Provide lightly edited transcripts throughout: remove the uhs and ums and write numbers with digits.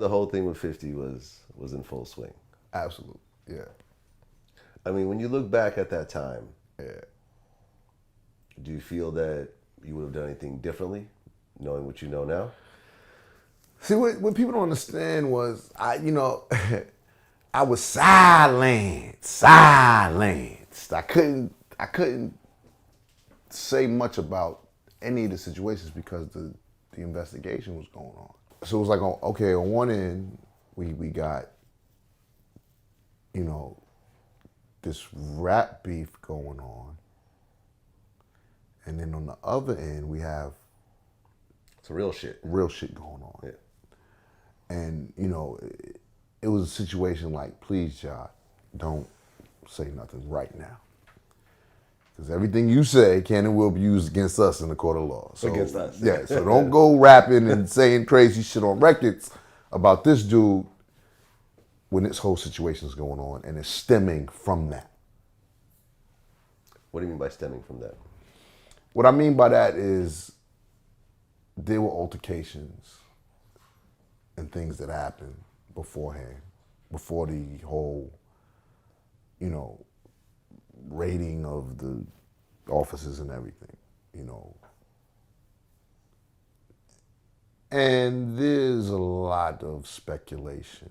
The whole thing with 50 was in full swing. Absolutely, yeah. I mean, when you look back at that time, Yeah. do you feel that you would have done anything differently, knowing what you know now? See, what people don't understand was, I was silenced. I couldn't say much about any of the situations because the investigation was going on. So it was like, okay, on one end, we got, you know, this rap beef going on. And then on the other end, we have It's real shit. real shit going on. Yeah. And, it was a situation like, please, John, don't say nothing right now. Because everything you say can and will be used against us in the court of law. So, Against us. Yeah, so don't go rapping and saying crazy shit on records about this dude when this whole situation is going on and it's stemming from that. What do you mean by stemming from that? What I mean by that is there were altercations and things that happened beforehand, before the whole, raiding of the offices and everything, And there's a lot of speculation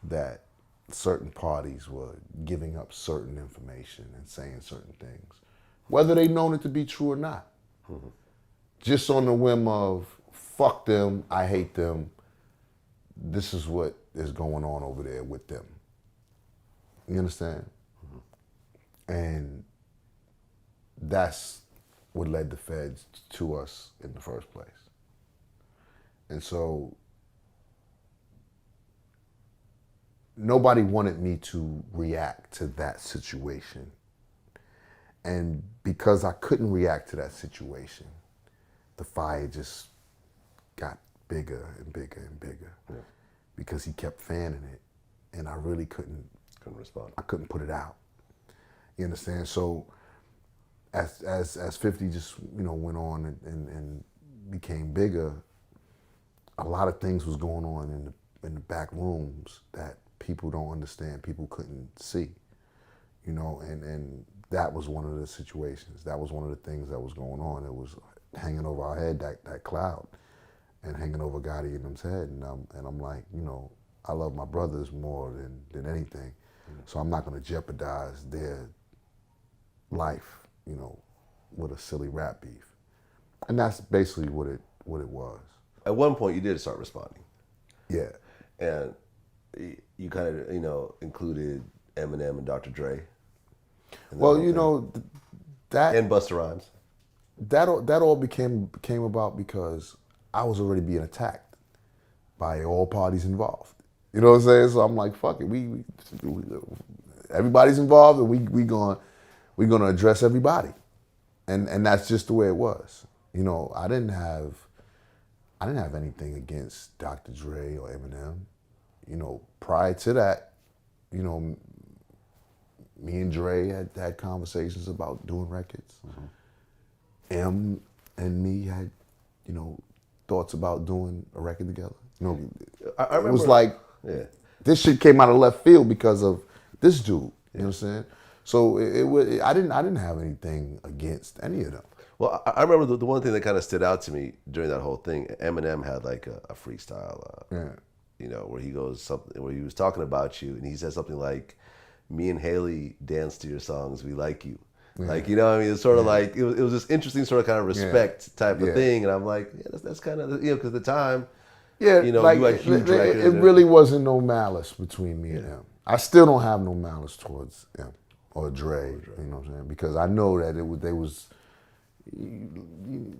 that certain parties were giving up certain information and saying certain things, whether they known it to be true or not. Mm-hmm. Just on the whim of, fuck them, I hate them, this is what is going on over there with them. You understand? Mm-hmm. And that's what led the feds to us in the first place. And so nobody wanted me to react to that situation. And because I couldn't react to that situation, the fire just got bigger and bigger and bigger. Yeah. Because he kept fanning it, and I really couldn't respond. I couldn't put it out. You understand? So as 50 just went on and became bigger, a lot of things was going on in the back rooms that people don't understand, people couldn't see, and that was one of the situations. That was one of the things that was going on. It was hanging over our head, that cloud, and hanging over Gotti and them's head. And I'm like, I love my brothers more than anything. Mm-hmm. So I'm not going to jeopardize their life, with a silly rap beef. And that's basically what it was. At one point, you did start responding. Yeah. And you kind of, included Eminem and Dr. Dre. Well, that and Busta Rhymes. That all came about because I was already being attacked by all parties involved. You know what I'm saying? So I'm like, fuck it, we everybody's involved, and we're gonna address everybody, and that's just the way it was. I didn't have anything against Dr. Dre or Eminem. Prior to that, me and Dre had conversations about doing records. Mm-hmm. M and me had, thoughts about doing a record together. I remember, it was like, this shit came out of left field because of this dude. You know what I'm saying? So I didn't have anything against any of them. Well, I remember the one thing that kind of stood out to me during that whole thing. Eminem had like a freestyle, where he was talking about you, and he said something like, "Me and Haley dance to your songs. We like you." Yeah. Like, it's sort of like, it was this interesting sort of kind of respect type of thing. And I'm like, that's kind of, because at the time, like, you had huge records. It really wasn't no malice between me and him. I still don't have no malice towards him or Dre, you know what I'm saying? Because I know that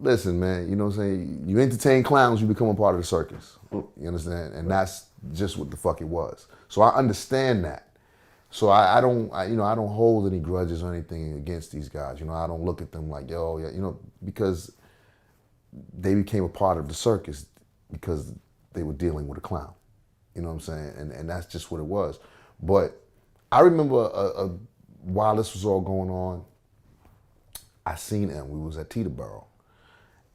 listen, man, you know what I'm saying? You entertain clowns, you become a part of the circus. You understand? And that's just what the fuck it was. So I understand that. So I don't hold any grudges or anything against these guys. I don't look at them like, yo, yeah, because they became a part of the circus because they were dealing with a clown. You know what I'm saying? And that's just what it was. But I remember while this was all going on, I seen him. We was at Teterboro,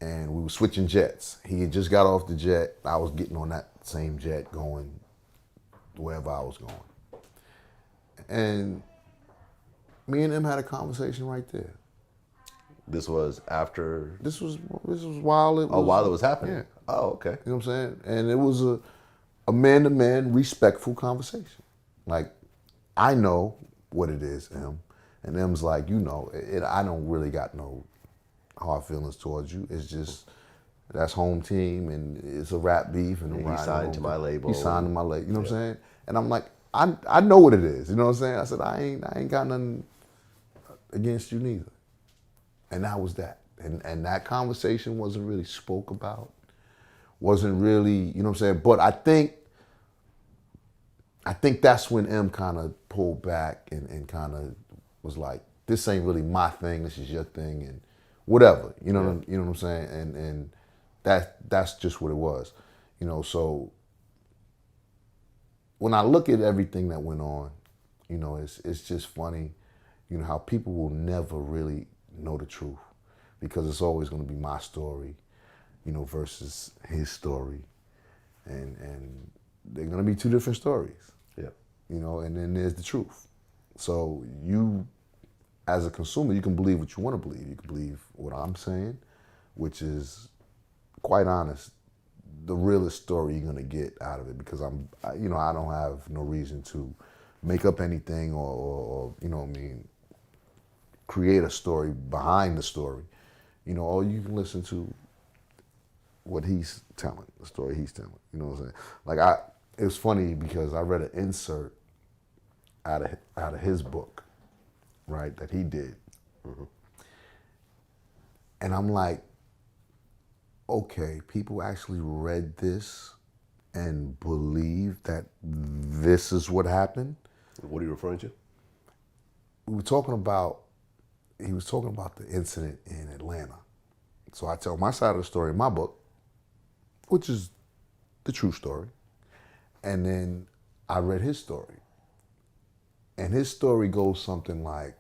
and we were switching jets. He had just got off the jet. I was getting on that same jet going wherever I was going. And me and him had a conversation right there. This was after. This was while it was. Oh, while it was happening. Yeah. Oh, okay. You know what I'm saying? And it was a man-to-man, respectful conversation. Like, I know what it is, Em. And Em's like, you know, I don't really got no hard feelings towards you. It's just, that's home team, and it's a rap beef. And he signed to my label. He signed to my label. You know what I'm saying? And I'm like, I know what it is. You know what I'm saying? I said, I ain't got nothing against you neither. And that was that. And that conversation wasn't really spoke about. Wasn't really, you know what I'm saying? But I think that's when M kind of pulled back and kind of was like, this ain't really my thing, this is your thing, and whatever. You know what I'm saying? And that's just what it was. You know, so when I look at everything that went on, you know, it's just funny, you know, how people will never really know the truth, because it's always going to be my story, you know, versus his story, and they're going to be two different stories. Yeah. You know, and then there's the truth. So you, as a consumer, you can believe what you want to believe. You can believe what I'm saying, which is, quite honest, the realest story you're going to get out of it, because I don't have no reason to make up anything or you know what I mean, create a story behind the story. You know, or you can listen to what he's telling, the story he's telling. You know what I'm saying? Like, it was funny because I read an insert out of his book, right, that he did. Mm-hmm. And I'm like, okay, people actually read this and believe that this is what happened. What are you referring to? He was talking about the incident in Atlanta. So I tell my side of the story in my book, which is the true story. And then I read his story. And his story goes something like,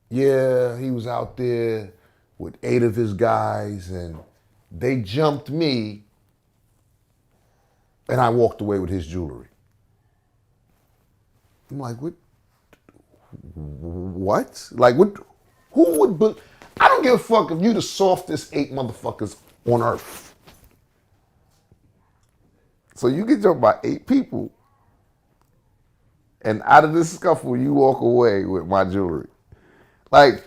yeah, he was out there with 8 of his guys and they jumped me and I walked away with his jewelry. I'm like, what? Like, what? Who would? I don't give a fuck if you the softest 8 motherfuckers on earth. So you get jumped by 8 people, and out of this scuffle, you walk away with my jewelry. Like,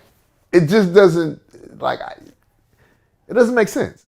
it just doesn't, it doesn't make sense.